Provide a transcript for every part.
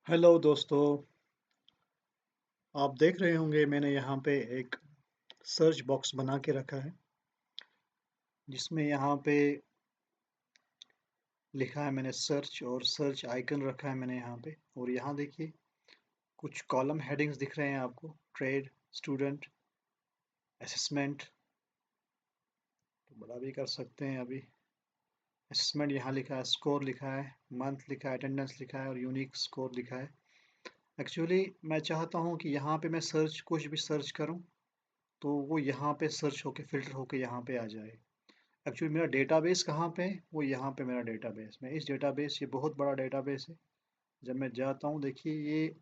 Hello दोस्तों, आप देख रहे होंगे मैंने यहाँ पे एक सर्च बॉक्स बना के रखा है, जिसमें यहाँ पे लिखा है मैंने सर्च और सर्च आइकन रखा है मैंने यहाँ पे और यहाँ देखिए कुछ कॉलम हेडिंग्स दिख रहे हैं आपको ट्रेड, स्टूडेंट, असेसमेंट तो बड़ा भी कर सकते हैं अभी। असेसमेंट यहाँ लिखा है, स्कोर लिखा है, मंथ लिखा है, अटेंडेंस लिखा है और यूनिक स्कोर लिखा है। एक्चुअली मैं चाहता हूँ कि यहाँ पे मैं सर्च कुछ भी सर्च करूँ, तो वो यहाँ पे सर्च होके फ़िल्टर होके यहाँ पे आ जाए। एक्चुअली मेरा डेटाबेस कहाँ पे है? वो यहाँ पे मेरा डेटाबेस में इस डेटाबेस ये बहुत बड़ा डेटाबेस है। जब मैं जाता हूँ देखिए ये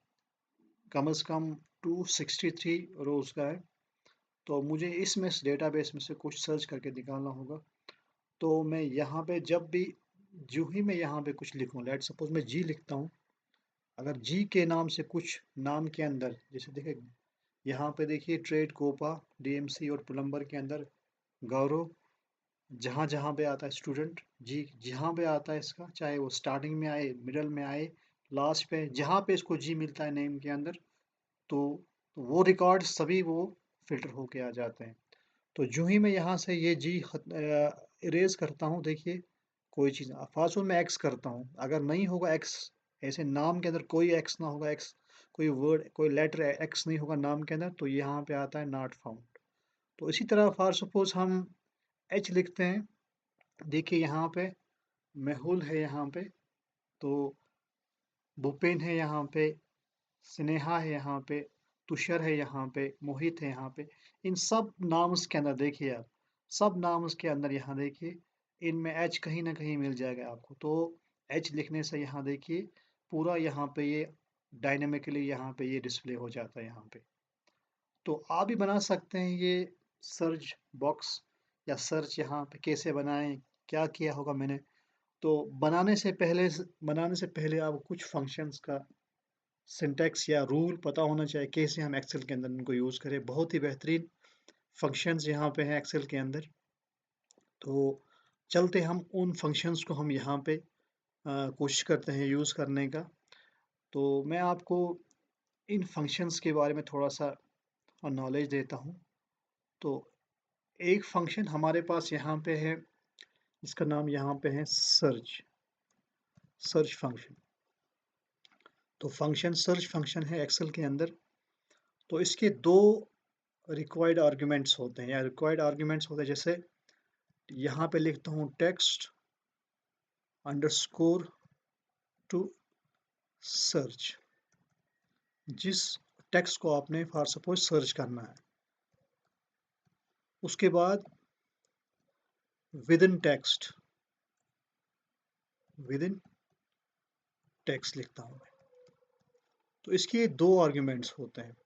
कम से कम 263 रोज़ का है। तो मुझे इसमें इस डेटाबेस में से कुछ सर्च करके निकालना होगा। तो मैं यहाँ पे जब भी जो ही मैं यहाँ पे कुछ लिखूँ, लेट्स सपोज़ मैं जी लिखता हूँ। अगर जी के नाम से कुछ नाम के अंदर जैसे देखिए यहाँ पे देखिए ट्रेड कोपा, डीएमसी और प्लम्बर के अंदर गौरव जहाँ-जहाँ पे आता है स्टूडेंट जी, जहाँ पे आता है इसका, चाहे वो स्टार्टिंग में आए, मिडल में आए, लास्ट पे, जहाँ पे इसको जी मिलता है नेम के अंदर, तो वो रिकॉर्ड सभी वो फ़िल्टर होके आ जाते हैं। तो जो ही मैं यहाँ से ये जी इरेज़ करता हूँ, देखिए कोई चीज़ फ़ाज़ुल मैं एक्स करता हूँ, अगर नहीं होगा एक्स, ऐसे नाम के अंदर कोई एक्स ना होगा एक्स, कोई वर्ड, कोई लेटर एक्स नहीं होगा नाम के अंदर, तो यहाँ पे आता है नॉट फाउंड। तो इसी तरह फ़ॉर सपोज़ हम एच लिखते हैं, देखिए यहाँ पे मेहुल है यहाँ पे, तो भूपेन है यहाँ पे, स्नेहा है यहाँ पे, तुषार है यहाँ पे, मोहित है यहाँ पे। इन सब नाम्स के अंदर देखिए आप, सब नाम्स के अंदर यहाँ देखिए, इनमें एच कहीं न कहीं मिल जाएगा आपको। तो एच लिखने से यहाँ देखिए, पूरा यहाँ पे ये डायनामिकली यहाँ पे ये डिस्प्ले हो जाता है यहाँ पे। तो आप भी बना सकते हैं ये सर्च बॉक्स या सर्च यहाँ पे कैसे बनाएँ, क्या किया होगा मैंने। तो बनाने से पहले आपको कुछ फंक्शंस का सिंटैक्स या रूल पता होना चाहिए, कैसे हम एक्सेल के अंदर इनको यूज़ करें। बहुत ही बेहतरीन फंक्शंस यहाँ पे हैं एक्सेल के अंदर। तो चलते हम उन फंक्शंस को हम यहाँ पे कोशिश करते हैं यूज़ करने का। तो मैं आपको इन फंक्शंस के बारे में थोड़ा-सा नॉलेज देता हूँ। तो एक फंक्शन हमारे पास यहाँ पे है, जिसका नाम यहाँ पे है सर्च, सर्च फंक्शन। तो फंक्शन सर्च फंक्शन है एक्सेल के अंदर। तो इसके 2 रिक्वायर्ड आर्ग्यूमेंट्स होते हैं या रिक्वायर्ड आर्ग्यूमेंट्स होते हैं, जैसे यहाँ पे लिखता हूँ टेक्स्ट अंडरस्कोर टू सर्च, जिस टेक्स्ट को आपने फॉर सपोज सर्च करना है। उसके बाद विदिन टेक्स्ट, विदिन टेक्स्ट लिखता हूँ मैं। तो इसके 2 आर्ग्यूमेंट्स होते हैं।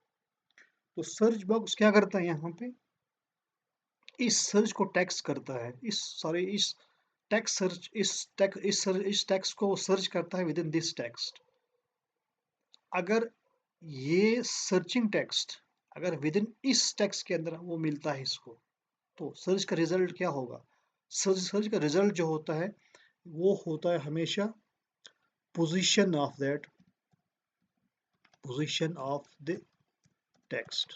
तो सर्च बॉक्स क्या करता है यहाँ पे, इस सर्च को टेक्स्ट करता है, इस टेक्स्ट सर्च इस टेक्स्ट को सर्च करता है विदिन दिस टेक्स्ट। अगर ये सर्चिंग टेक्स्ट अगर विदिन इस टेक्स्ट के अंदर वो मिलता है इसको, तो सर्च का रिजल्ट क्या होगा? सर्च सर्च का रिजल्ट जो होता है, वो होता है हमेशा position of that, position of the text.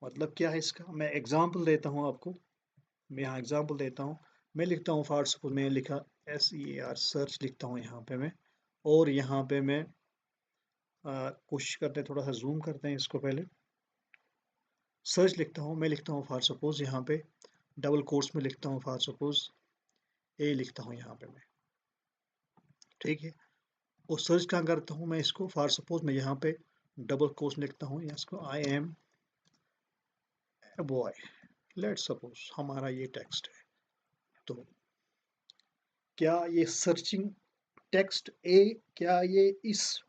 मतलब क्या है इसका? मैं एग्जांपल देता हूँ आपको। मैं यहाँ एग्जांपल देता हूँ। मैं लिखता हूँ फॉर सपोज मैंने लिखा SEAR सर्च लिखता हूँ यहाँ पे मैं, और यहाँ पे मैं कोशिश करते हैं, थोड़ा सा जूम करते हैं इसको पहले। सर्च लिखता हूँ, मैं लिखता हूँ फॉर सपोज यहाँ पे डबल कोट्स में लिखता हूँ फॉर सपोज ए लिखता हूँ यहाँ पे मैं, ठीक है। और सर्च कहाँ करता हूँ मैं इसको, फॉर सपोज मैं यहाँ पे डबल कोट्स में लिखता हूँ या इसको I am a boy, let's suppose हमारा ये टेक्स्ट है। तो क्या ये सर्चिंग टेक्स्ट ए, क्या ये इस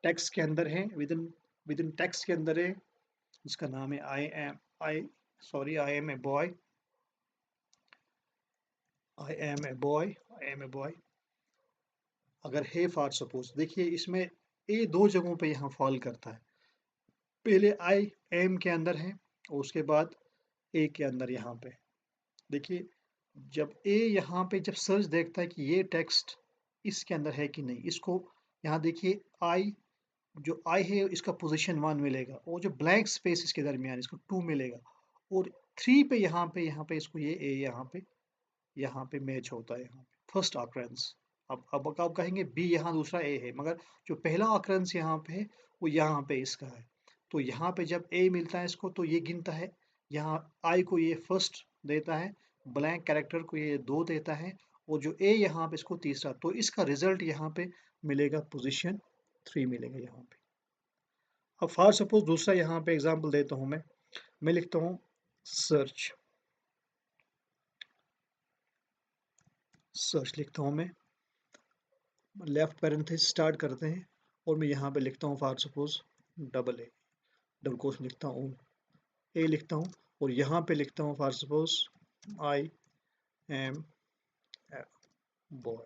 टेक्स्ट के अंदर है, विदिन विदिन टेक्स्ट के अंदर है, जिसका नाम है I am a boy, I am a boy. अगर है फॉर सपोज, देखिए इसमें ए 2 जगहों पे यहाँ फॉल करता है। पहले आई एम के अंदर है और उसके बाद ए के अंदर यहाँ पे। देखिए जब ए यहाँ पे जब सर्च देखता है कि ये टेक्स्ट इसके अंदर है कि नहीं, इसको यहाँ देखिए आई, जो आई है इसका पोजीशन 1 मिलेगा और जो ब्लैंक स्पेस इसके दरमियान इसको 2 मिलेगा और 3 पे यहाँ पे इसको ये ए यहाँ पे मैच होता है यहाँ पे फर्स्ट ऑकरेंस। अब आप कहेंगे बी यहाँ दूसरा ए है, मगर जो पहला ऑकरेंस यहाँ पे है वो यहाँ पे इसका है। तो यहाँ पे जब ए मिलता है इसको तो ये गिनता है, यहाँ आई को ये फर्स्ट देता है, ब्लैंक कैरेक्टर को ये 2 देता है और जो ए यहाँ पे इसको तीसरा, तो इसका रिजल्ट यहाँ पे मिलेगा पोजीशन 3 मिलेगा यहाँ पे। अब फॉर सपोज दूसरा यहाँ पे एग्जांपल देता हूँ मैं लिखता हूँ सर्च, सर्च लिखता हूँ मैं, लेफ्ट पैरेंथेसिस स्टार्ट करते हैं और मैं यहाँ पे लिखता हूँ for suppose double A, double quotes में लिखता हूँ ए लिखता हूँ और यहाँ पे लिखता हूँ for suppose I am boy.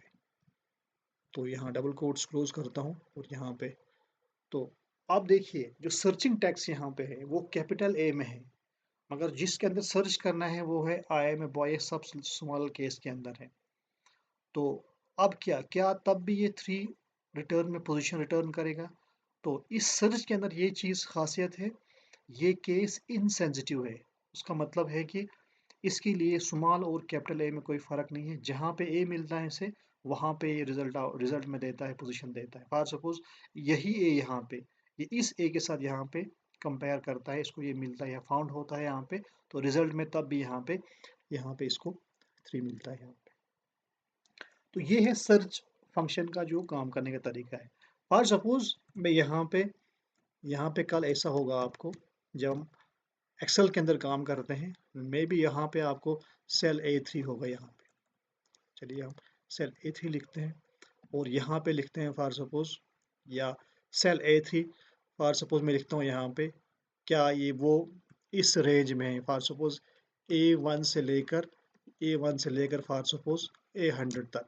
तो यहाँ डबल कोट्स क्लोज करता हूँ और यहाँ पे, तो आप देखिए जो सर्चिंग टैक्स यहाँ पे है वो कैपिटल ए में है, मगर जिसके अंदर सर्च करना है वो है आई एम ए बॉय, सब स्मॉल केस के अंदर है। तो अब क्या तब भी ये 3 रिटर्न में पोजीशन रिटर्न करेगा। तो इस सर्च के अंदर ये चीज़ खासियत है, ये केस इनसेंसिटिव है। उसका मतलब है कि इसके लिए स्मॉल और कैपिटल ए में कोई फ़र्क नहीं है, जहाँ पे ए मिलता है इसे वहाँ पे ये रिजल्ट में देता है, पोजीशन देता है। फॉर सपोज यही ए यहाँ पे, ये इस ए के साथ यहाँ पे कंपेयर करता है, इसको ये मिलता है या फाउंड होता है यहाँ पे, तो रिजल्ट में तब भी यहाँ पे इसको 3 मिलता है यहाँ पे। तो ये है सर्च फंक्शन का जो काम करने का तरीका है। फॉर सपोज मैं यहाँ पे कल ऐसा होगा आपको, जब हम एक्सेल के अंदर काम करते हैं, मे बी यहाँ पे आपको सेल A3 होगा यहाँ पे। चलिए हम सेल A3 लिखते हैं और यहाँ पे लिखते हैं फॉर सपोज, या सेल A3 फॉर सपोज मैं लिखता हूँ यहाँ पे, क्या ये वो इस रेंज में है, फॉर सपोज A1 से लेकर फॉर सपोज A100 तक।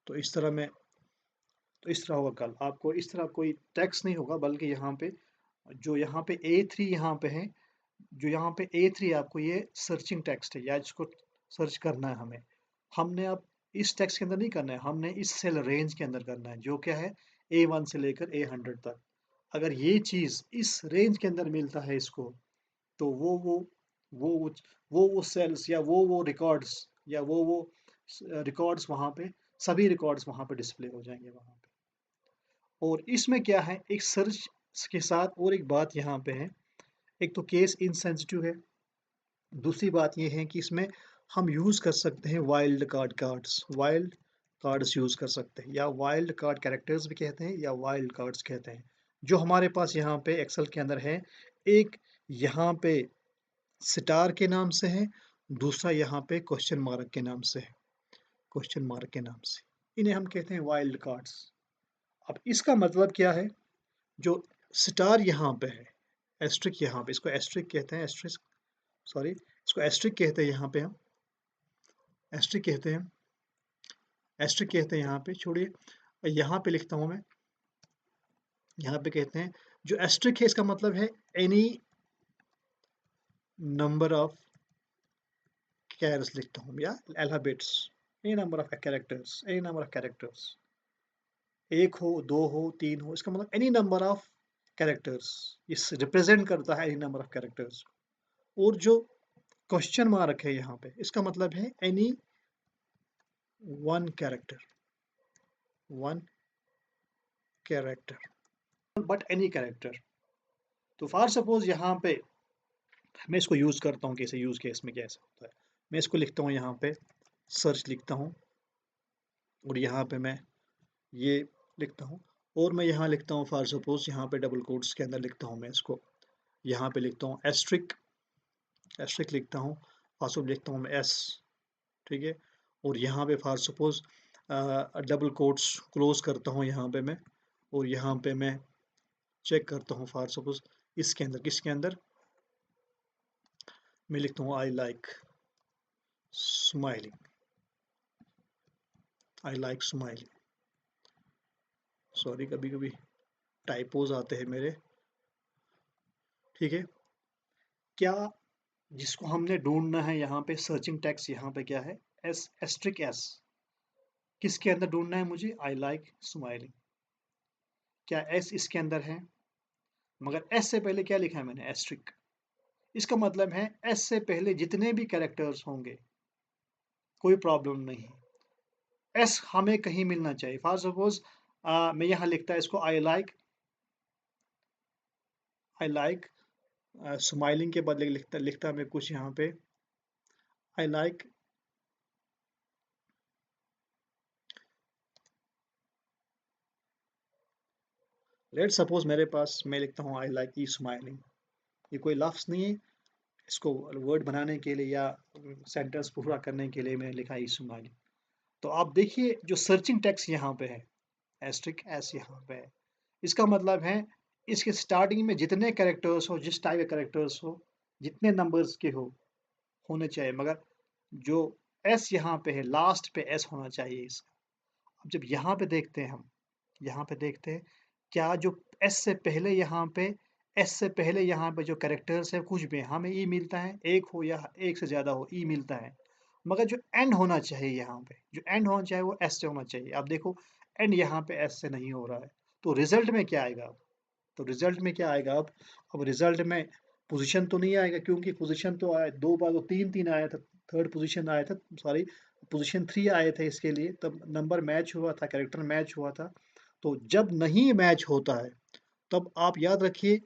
तो इस तरह मैं, तो इस तरह होगा कल आपको, इस तरह कोई टेक्स्ट नहीं होगा, बल्कि यहाँ पे A3 यहाँ पे है, जो यहाँ पे A3 आपको ये सर्चिंग टेक्स्ट है या इसको सर्च करना है हमें। हमने अब इस टेक्स्ट के अंदर नहीं करना है, हमने इस सेल रेंज के अंदर करना है, जो क्या है A1 से लेकर A100 तक। अगर ये चीज़ इस रेंज के अंदर मिलता है इसको, तो वो वो सेल्स या वो रिकॉर्ड्स या वो रिकॉर्ड्स वहाँ पे, सभी रिकॉर्ड्स वहाँ पे डिस्प्ले हो जाएंगे वहाँ पे। और इसमें क्या है, एक सर्च के साथ और एक बात यहाँ पे है, एक तो केस इनसेंसिटिव है, दूसरी बात ये है कि इसमें हम यूज़ कर सकते हैं वाइल्ड कार्ड्स यूज़ कर सकते हैं, या वाइल्ड कार्ड कैरेक्टर्स भी कहते हैं या वाइल्ड कार्ड्स कहते हैं, जो हमारे पास यहाँ पे एक्सेल के अंदर है। एक यहाँ पे स्टार के नाम से है, दूसरा यहाँ पे क्वेश्चन मार्क के नाम से है, क्वेश्चन मार्क के नाम से, इन्हें हम कहते हैं वाइल्ड कार्ड्स। अब इसका मतलब क्या है, जो स्टार यहाँ पे है, एस्ट्रिक यहाँ पे, इसको एस्ट्रिक कहते हैं, एस्ट्रिक सॉरी इसको एस्ट्रिक कहते हैं, यहाँ पे हम एस्ट्रिक कहते हैं, एस्ट्रिक कहते हैं यहाँ पे, छोड़िए यहाँ पे लिखता हूँ मैं, यहाँ पे कहते हैं जो एस्ट्रिक है इसका मतलब है एनी नंबर ऑफ कैरेक्टर्स लिखता हूँ, या alphabets, any number of characters, any number of characters, एक हो, दो हो, तीन हो, इसका मतलब एनी नंबर ऑफ कैरेक्टर्स, इस रिप्रेजेंट करता है एनी नंबर ऑफ कैरेक्टर्स। और जो क्वेश्चन मार्क है यहाँ पे, इसका मतलब है any one character, one character, but any character. तो फॉर सपोज यहाँ पे मैं इसको यूज़ करता हूँ, कैसे यूज़ केस में कैसे होता है, मैं इसको लिखता हूँ यहाँ पे सर्च लिखता हूँ और यहाँ पे मैं ये लिखता हूँ और मैं यहाँ लिखता हूँ फॉर सपोज, यहाँ पे डबल कोट्स के अंदर लिखता हूँ मैं इसको, यहाँ पे लिखता हूँ एस्ट्रिक, एस्ट्रिक लिखता हूँ, फॉर सपोज लिखता हूँ मैं एस, ठीक है, और यहाँ पे for suppose double quotes close करता हूँ यहाँ पे मैं, और यहाँ पे मैं चेक करता हूँ फॉर सपोज इसके अंदर, किसके अंदर, मैं लिखता हूँ I like smiling, I like smiling, sorry कभी कभी टाइपोज आते हैं मेरे, ठीक है। क्या जिसको हमने ढूंढना है यहाँ पे सर्चिंग टैक्स यहाँ पे क्या है, एस एस्ट्रिक एस, किसके अंदर ढूंढना है मुझे? I like smiling. क्या एस इसके अंदर है? मगर एस से पहले क्या लिखा है मैंने? एस्ट्रिक। इसका मतलब है एस से पहले जितने भी कैरेक्टर्स होंगे कोई प्रॉब्लम नहीं। एस हमें कहीं मिलना चाहिए। फॉर सपोज मैं यहाँ लिखता है इसको आई लाइक स्माइलिंग के बदले लिखता लिखता मैं कुछ यहाँ पे आई लाइक लेट सपोज मेरे पास मैं लिखता हूँ आई लाइक ई स्माइलिंग। ये कोई लफ्ज़ नहीं है, इसको वर्ड बनाने के लिए या सेंटेंस पूरा करने के लिए मैंने लिखा ई स्माइलिंग। तो आप देखिए जो सर्चिंग टेक्स्ट यहाँ पे है, एस्ट्रिक एस यहाँ पे है। इसका मतलब है इसके स्टार्टिंग में जितने कैरेक्टर्स हो, जिस टाइप के कैरेक्टर्स हो, जितने नंबर्स के होने चाहिए, मगर जो एस यहाँ पे है लास्ट पे एस होना चाहिए इसका। अब जब यहाँ पे देखते हैं हम, यहाँ पे देखते हैं क्या जो एस से पहले यहाँ पे एस से पहले यहाँ पे जो कैरेक्टर्स है कुछ भी हमें ई मिलता है, एक हो या एक से ज़्यादा हो ई मिलता है। मगर जो एंड होना चाहिए यहाँ पे, जो एंड होना चाहिए वो एस से होना चाहिए। अब देखो एंड यहाँ पे एस से नहीं हो रहा है, तो रिज़ल्ट में क्या आएगा अब? तो रिज़ल्ट में क्या आएगा अब रिज़ल्ट में पोज़ीशन तो नहीं आएगा क्योंकि पोज़ीशन तो आया 2 बार तो 3-3 आया था, थर्ड पोज़ीशन आया था, सॉरी पोज़ीशन 3 आए थे इसके लिए, तब नंबर मैच हुआ था, कैरेक्टर मैच हुआ था। तो जब नहीं मैच होता है, तब आप याद रखिए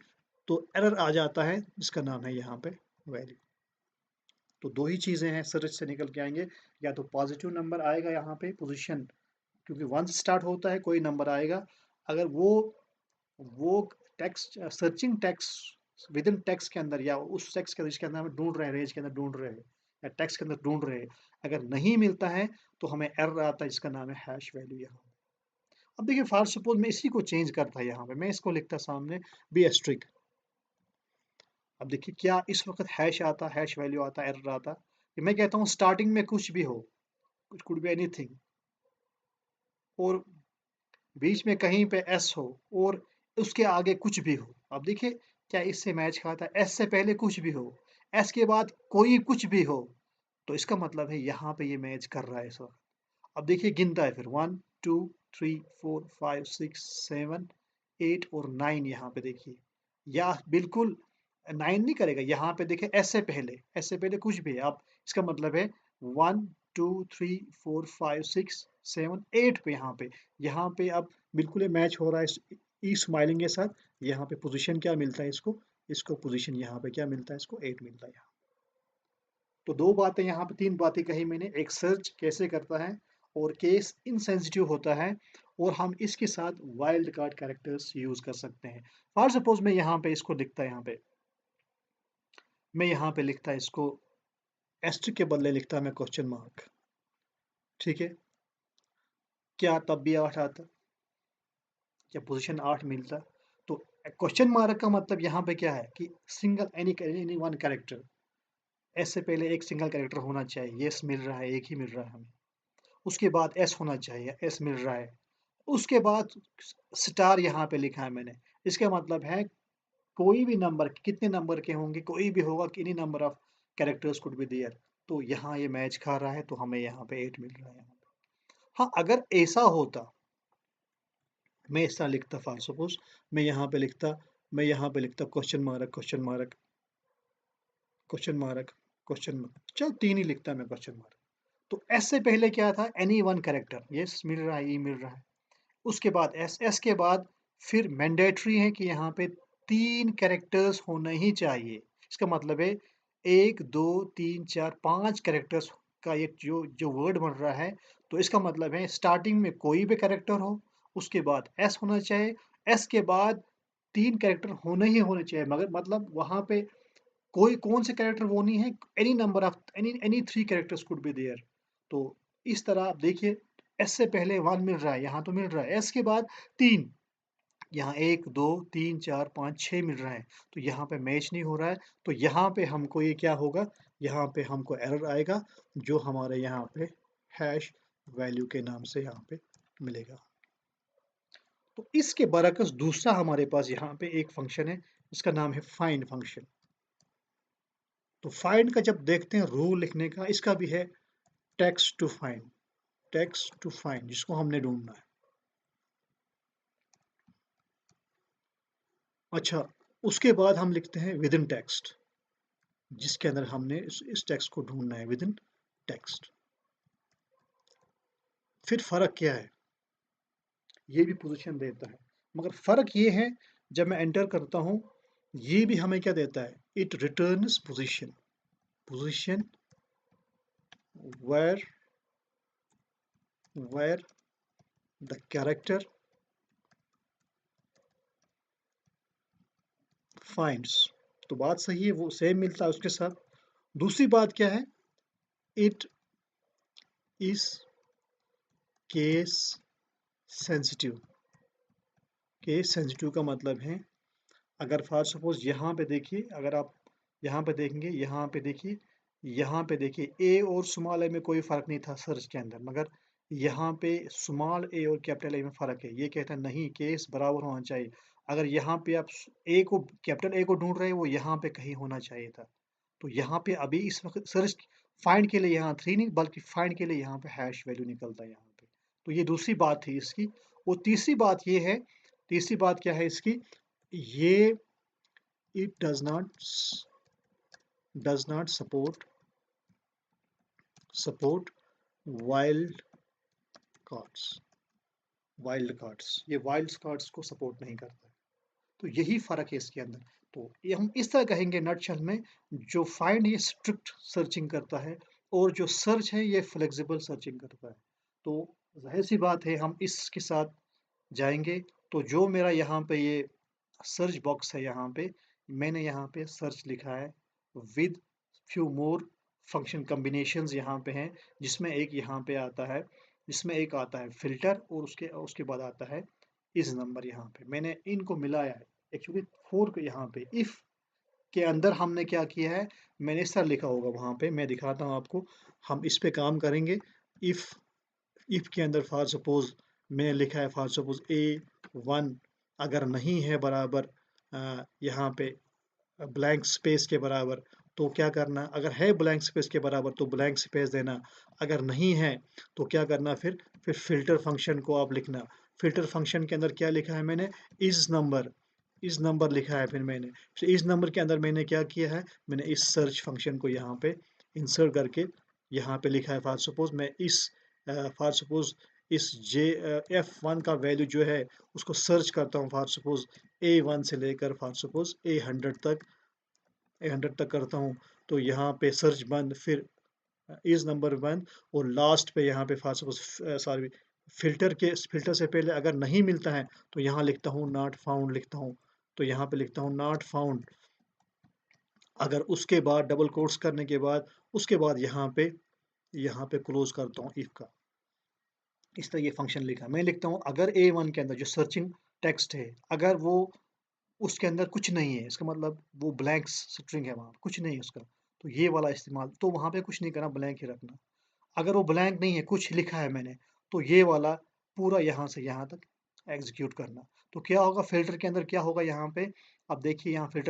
तो एरर आ जाता है जिसका नाम है यहाँ पे वैल्यू। तो 2 ही चीज़ें हैं सर्च से निकल के आएँगे, या तो पॉज़िटिव नंबर आएगा यहाँ पे पोज़ीशन, क्योंकि 1 से स्टार्ट होता है कोई नंबर आएगा। अगर वो text searching text within text के अंदर या उस टेक्स्ट के जिसके अंदर हम ढूँढ रहे हैं, रेंज के अंदर ढूँढ रहे हैं या टेक्स्ट के अंदर ढूँढ रहे हैं, अगर नहीं मिलता है तो हमें एरर आता है जिसका नाम है हैश वैल्यू यहाँ। अब देखिए फॉर सपोज़ मैं इसी को चेंज करता यहाँ पे, मैं इसको लिखता सामने बी एस्टेरिस्क। अब देखिए क्या इस वक़्त हैश वैल्यू आता, एरर आता। कि मैं कहता हूँ स्टार्टिंग में कुछ भी हो, कुछ कुड बी एनीथिंग, और बीच में कहीं पे एस हो और उसके आगे कुछ भी हो। अब देखिए क्या इससे मैच खाता है? एस से पहले कुछ भी हो, एस के बाद कोई कुछ भी हो, तो इसका मतलब है यहाँ पे ये मैच कर रहा है इस वक़्त। अब देखिए गिनता है फिर 1, 2, 3, 4, 5, 6, 7, 8 और 9 यहाँ पे देखिए। या बिल्कुल 9 नहीं करेगा, यहाँ पे देखिए एस से पहले कुछ भी है। अब इसका मतलब है 1, 2, 3, 4, 5, 6, 7, 8 पे यहाँ पे अब बिल्कुल ये मैच हो रहा है इस ई स्माइलिंग के साथ। यहाँ पे पोज़ीशन क्या मिलता है इसको? इसको पोज़ीशन यहाँ पे क्या मिलता है इसको? 8 मिलता है यहाँ। तो 2 बातें यहाँ पे 3 बातें कही मैंने, एक सर्च कैसे करता है और केस इनसेंसिटिव होता है, और हम इसके साथ वाइल्ड कार्ड कैरेक्टर्स यूज़ कर सकते हैं। फॉर सपोज़ मैं यहाँ पे इसको लिखता यहाँ पे, मैं यहाँ पे लिखता इसको एस्टेरिस्क के बदले लिखता मैं क्वेश्चन मार्क, ठीक है? क्या तब भी 8 आता? क्या पोज़ीशन 8 मिलता? तो क्वेश्चन मार्क का मतलब यहाँ पे क्या है कि single any one character, S से पहले एक सिंगल कैरेक्टर होना चाहिए, येस मिल रहा है, एक ही मिल रहा है हमें। उसके बाद एस होना चाहिए, एस मिल रहा है। उसके बाद स्टार यहाँ पे लिखा है मैंने। इसका मतलब है कोई भी नंबर, कितने नंबर के होंगे, कोई भी होगा, any number of characters could be there. तो यहाँ ये मैच खा रहा है, तो हमें यहाँ पे 8 मिल रहा है यहाँ पे। हाँ, अगर ऐसा होता, मैं इस तरह लिखता फॉर सपोज़ मैं यहाँ पे लिखता question mark, question mark, question mark, question mark, चल 3 ही लिखता मैं क्वेश्चन मार्क। तो एस से पहले क्या था? एनी वन कैरेक्टर, येस मिल रहा है, ई मिल रहा है। उसके बाद एस, एस के बाद फिर मैंडेटरी है कि यहाँ पे 3 कैरेक्टर्स होने ही चाहिए। इसका मतलब है 1, 2, 3, 4, 5 कैरेक्टर्स का एक जो जो वर्ड बन रहा है, तो इसका मतलब है स्टार्टिंग में कोई भी कैरेक्टर हो, उसके बाद एस होना चाहिए, एस के बाद 3 कैरेक्टर होने ही होने चाहिए, मगर मतलब वहाँ पे कोई कौन से कैरेक्टर वो नहीं है, any number of any 3 characters could be there. तो इस तरह आप देखिए एस से पहले 1 मिल रहा है, यहाँ तो मिल रहा है, एस के बाद 3, यहाँ 1, 2, 3, 4, 5, 6 मिल रहा है, तो यहाँ पे मैच नहीं हो रहा है, तो यहाँ पे हमको ये क्या होगा, यहाँ पे हमको एरर आएगा, जो हमारे यहाँ पे हैश वैल्यू के नाम से यहाँ पे मिलेगा। तो इसके बरअक्स दूसरा हमारे पास यहाँ पे एक फंक्शन है, इसका नाम है फाइंड फंक्शन। तो फाइंड का जब देखते हैं रूल लिखने का, इसका भी है text to find, text to find, जिसको हमने ढूंढना है। अच्छा, उसके बाद हम लिखते हैं विद इन टेक्स्ट, जिसके अंदर हमने इस टेक्स्ट को ढूंढना है, विद इन टेक्स्ट। फिर फ़र्क क्या है? ये भी पोजीशन देता है, मगर फ़र्क ये है, जब मैं एंटर करता हूँ, ये भी हमें क्या देता है? It returns position, position where the character finds. तो बात सही है, वो सेम मिलता है उसके साथ। दूसरी बात क्या है? It is case sensitive. Case sensitive का मतलब है, अगर फॉर सपोज़ यहाँ पे देखिए, अगर आप यहाँ पे देखेंगे, यहाँ पे देखिए, यहाँ पे देखिए, ए और स्मॉल ए में कोई फ़र्क नहीं था सर्च के अंदर, मगर यहाँ पे स्मॉल ए और कैपिटल ए में फ़र्क है। ये कहता है नहीं, केस बराबर होना चाहिए। अगर यहाँ पे आप ए को, कैपिटल ए को ढूँढ रहे हैं, वो यहाँ पे कहीं होना चाहिए था। तो यहाँ पे अभी इस वक़्त सर्च फाइंड के लिए यहाँ 3 नहीं, बल्कि फाइंड के लिए यहाँ पे हैश वैल्यू निकलता है यहाँ पे। तो ये दूसरी बात थी इसकी। और तीसरी बात ये है, तीसरी बात क्या है इसकी? ये it does not support wild cards, wild cards, ये वाइल्ड कार्ड्स को सपोर्ट नहीं करता है। तो यही फ़र्क है इसके अंदर। तो ये हम इस तरह कहेंगे नटशेल में, जो फाइंड ये स्ट्रिक्ट सर्चिंग करता है, और जो सर्च है ये फ्लेक्सिबल सर्चिंग करता है। तो ज़ाहिर-सी बात है, हम इसके साथ जाएँगे, तो जो मेरा यहाँ पे ये सर्च बॉक्स है, यहाँ पे मैंने यहाँ पे सर्च लिखा है with few more function combinations यहाँ पे हैं, जिसमें एक यहाँ पे आता है, जिसमें एक आता है फ़िल्टर, और उसके उसके बाद आता है इस नंबर। यहाँ पे मैंने इनको मिलाया है, एक्चुअली 4 को यहाँ पे इफ़ के अंदर हमने क्या किया है, मैंने इस तरह लिखा होगा वहाँ पे, मैं दिखाता हूँ आपको। हम इस पे काम करेंगे। इफ़ इफ़ के अंदर फॉर सपोज़ मैंने लिखा है, फॉर सपोज़ A1 अगर नहीं है बराबर यहाँ पे ब्लैंक स्पेस के बराबर, तो क्या करना? अगर है ब्लैंक स्पेस के बराबर तो ब्लैंक स्पेस देना, अगर नहीं है तो क्या करना? फिर फ़िल्टर फ़ंक्शन को आप लिखना। फ़िल्टर फ़ंक्शन के अंदर क्या लिखा है मैंने? इस नंबर लिखा है। फिर मैंने फिर इस नंबर के अंदर मैंने क्या किया है? मैंने इस सर्च फ़ंक्शन को यहाँ पे इंसर्ट करके यहाँ पे लिखा है। फॉर सपोज़ इस F1 का वैल्यू जो है उसको सर्च करता हूँ, फॉर सपोज़ A1 से लेकर फॉर सपोज़ A100 तक करता हूँ। तो यहाँ पे सर्च बंद, फिर इज़ नंबर बंद, और लास्ट पे यहाँ पे फॉर सपोज़ सॉरी, फ़िल्टर से पहले अगर नहीं मिलता है तो यहाँ लिखता हूँ नॉट फाउंड लिखता हूँ। तो यहाँ पे लिखता हूँ नॉट फाउंड। अगर उसके बाद डबल कोट्स करने के बाद, उसके बाद यहाँ पे क्लोज़ करता हूँ इफ का। इस तरह ये फ़ंक्शन लिखा है। मैं लिखता हूँ अगर A1 के अंदर जो सर्चिंग टेक्स्ट है, अगर वो उसके अंदर कुछ नहीं है, इसका मतलब वो ब्लैंक स्ट्रिंग है, वहाँ कुछ नहीं है उसका, तो ये वाला इस्तेमाल, तो वहाँ पे कुछ नहीं करना, ब्लैंक ही रखना। अगर वो ब्लैंक नहीं है, कुछ लिखा है मैंने, तो ये वाला पूरा यहाँ से यहाँ तक एग्ज़ीक्यूट करना। तो क्या होगा फ़िल्टर के अंदर, क्या होगा यहाँ पे, अब देखिए यहाँ फ़िल्टर